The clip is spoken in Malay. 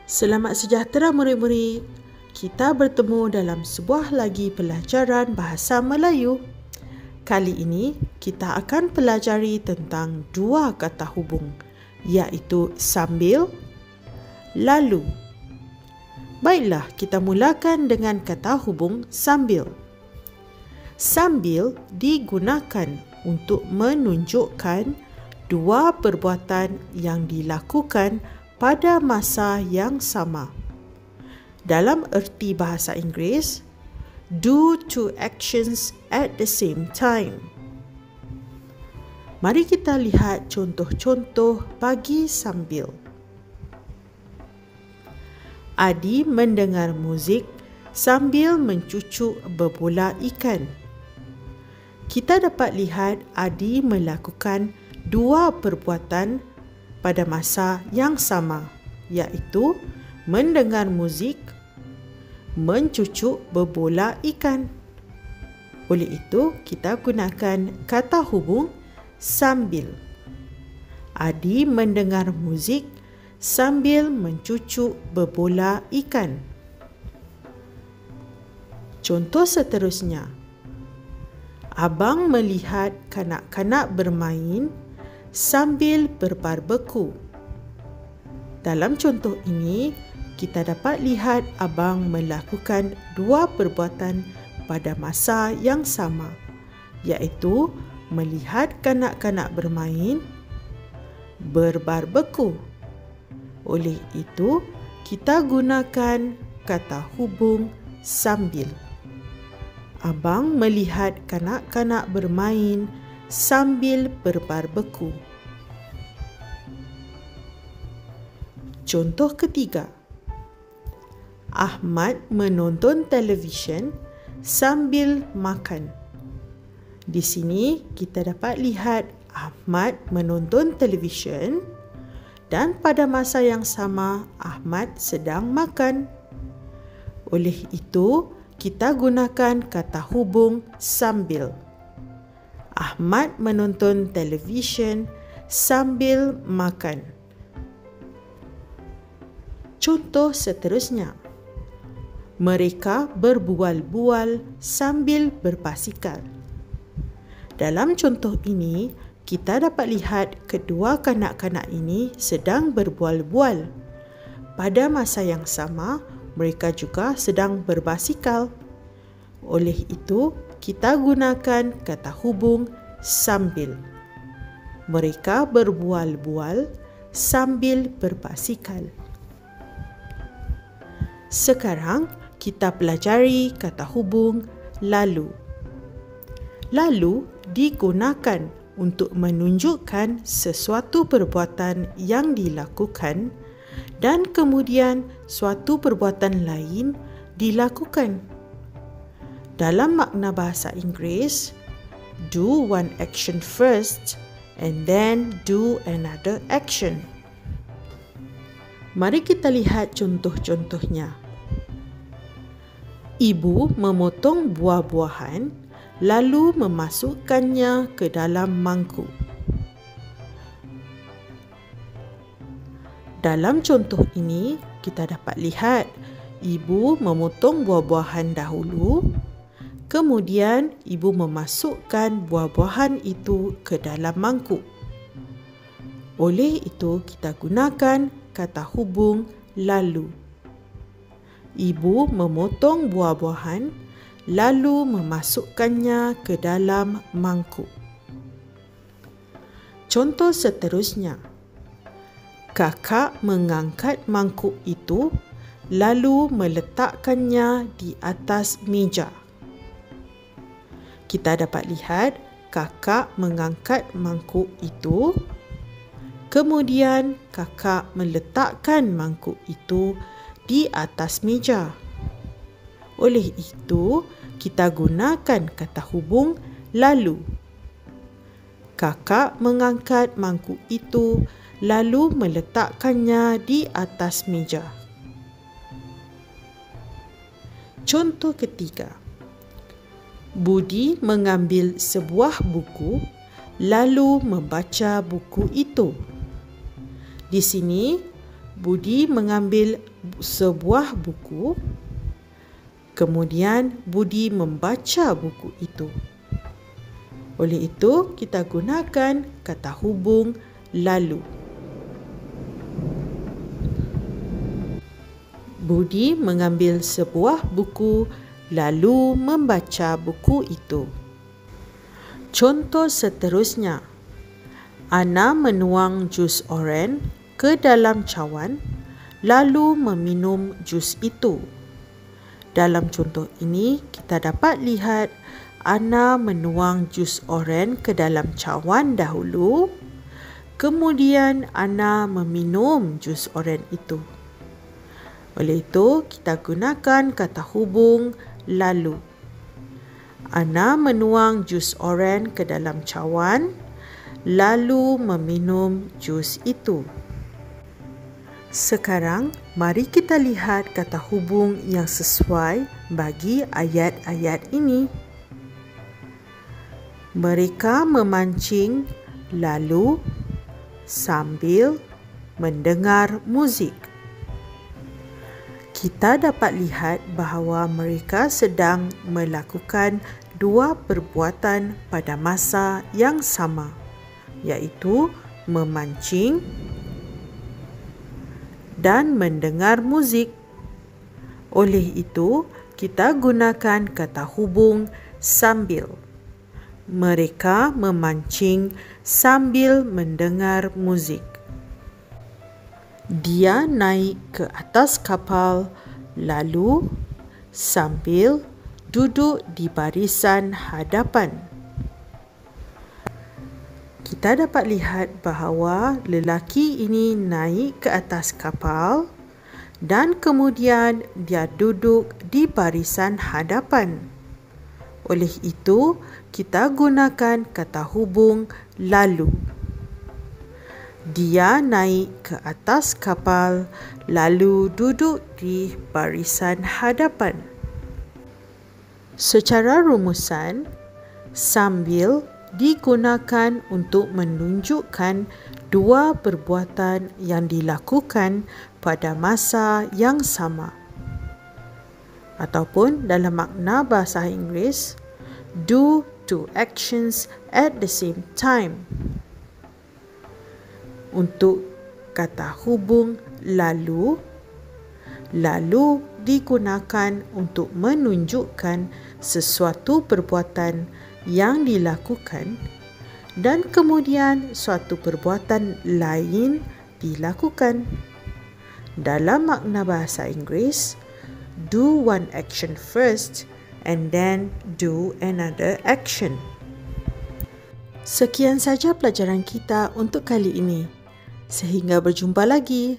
Selamat sejahtera murid-murid. Kita bertemu dalam sebuah lagi pelajaran bahasa Melayu. Kali ini kita akan pelajari tentang dua kata hubung, iaitu sambil, lalu. Baiklah, kita mulakan dengan kata hubung sambil. Sambil digunakan untuk menunjukkan dua perbuatan yang dilakukan pada masa yang sama. Dalam erti bahasa Inggeris, do two actions at the same time. Mari kita lihat contoh-contoh bagi sambil. Adi mendengar muzik sambil mencucuk bebola ikan. Kita dapat lihat Adi melakukan dua perbuatan pada masa yang sama, iaitu mendengar muzik, mencucuk bebola ikan. Oleh itu, kita gunakan kata hubung sambil. Adi mendengar muzik sambil mencucuk bebola ikan. Contoh seterusnya. Abang melihat kanak-kanak bermain sambil berbarbeku. Dalam contoh ini, kita dapat lihat abang melakukan dua perbuatan pada masa yang sama, iaitu melihat kanak-kanak bermain, berbarbeku. Oleh itu, kita gunakan kata hubung sambil. Abang melihat kanak-kanak bermain sambil berbarbeku. Contoh ketiga. Ahmad menonton televisyen sambil makan. Di sini kita dapat lihat Ahmad menonton televisyen dan pada masa yang sama Ahmad sedang makan. Oleh itu, kita gunakan kata hubung sambil. Ahmad menonton televisyen sambil makan. Contoh seterusnya. Mereka berbual-bual sambil berbasikal. Dalam contoh ini, kita dapat lihat kedua kanak-kanak ini sedang berbual-bual. Pada masa yang sama, mereka juga sedang berbasikal. Oleh itu, kita gunakan kata hubung sambil. Mereka berbual-bual sambil berbasikal. Sekarang kita pelajari kata hubung lalu. Lalu digunakan untuk menunjukkan sesuatu perbuatan yang dilakukan dan kemudian suatu perbuatan lain dilakukan. Dalam makna bahasa Inggeris, do one action first and then do another action. Mari kita lihat contoh-contohnya. Ibu memotong buah-buahan lalu memasukkannya ke dalam mangkuk. Dalam contoh ini, kita dapat lihat ibu memotong buah-buahan dahulu, kemudian ibu memasukkan buah-buahan itu ke dalam mangkuk. Oleh itu, kita gunakan kata hubung lalu. Ibu memotong buah-buahan lalu memasukkannya ke dalam mangkuk. Contoh seterusnya. Kakak mengangkat mangkuk itu lalu meletakkannya di atas meja. Kita dapat lihat kakak mengangkat mangkuk itu, kemudian kakak meletakkan mangkuk itu di atas meja. Oleh itu, kita gunakan kata hubung lalu. Kakak mengangkat mangkuk itu lalu meletakkannya di atas meja. Contoh ketiga. Budi mengambil sebuah buku lalu membaca buku itu. Di sini, Budi mengambil sebuah buku, kemudian Budi membaca buku itu. Oleh itu, kita gunakan kata hubung lalu. Budi mengambil sebuah buku lalu membaca buku itu. Contoh seterusnya. Ana menuang jus oren ke dalam cawan lalu meminum jus itu. Dalam contoh ini, kita dapat lihat Ana menuang jus oren ke dalam cawan dahulu, kemudian Ana meminum jus oren itu. Oleh itu, kita gunakan kata hubung lalu. Ana menuang jus oren ke dalam cawan, lalu meminum jus itu. Sekarang, mari kita lihat kata hubung yang sesuai bagi ayat-ayat ini. Mereka memancing lalu sambil mendengar muzik. Kita dapat lihat bahawa mereka sedang melakukan dua perbuatan pada masa yang sama, iaitu memancing dan mendengar muzik. Oleh itu, kita gunakan kata hubung sambil. Mereka memancing sambil mendengar muzik. Dia naik ke atas kapal lalu sambil duduk di barisan hadapan. Kita dapat lihat bahawa lelaki ini naik ke atas kapal dan kemudian dia duduk di barisan hadapan. Oleh itu, kita gunakan kata hubung lalu. Dia naik ke atas kapal lalu duduk di barisan hadapan. Secara rumusan, sambil digunakan untuk menunjukkan dua perbuatan yang dilakukan pada masa yang sama. Ataupun dalam makna bahasa Inggeris, do two actions at the same time. Untuk kata hubung lalu, lalu digunakan untuk menunjukkan sesuatu perbuatan yang dilakukan dan kemudian suatu perbuatan lain dilakukan. Dalam makna bahasa Inggeris, do one action first and then do another action. Sekian saja pelajaran kita untuk kali ini. Sehingga berjumpa lagi.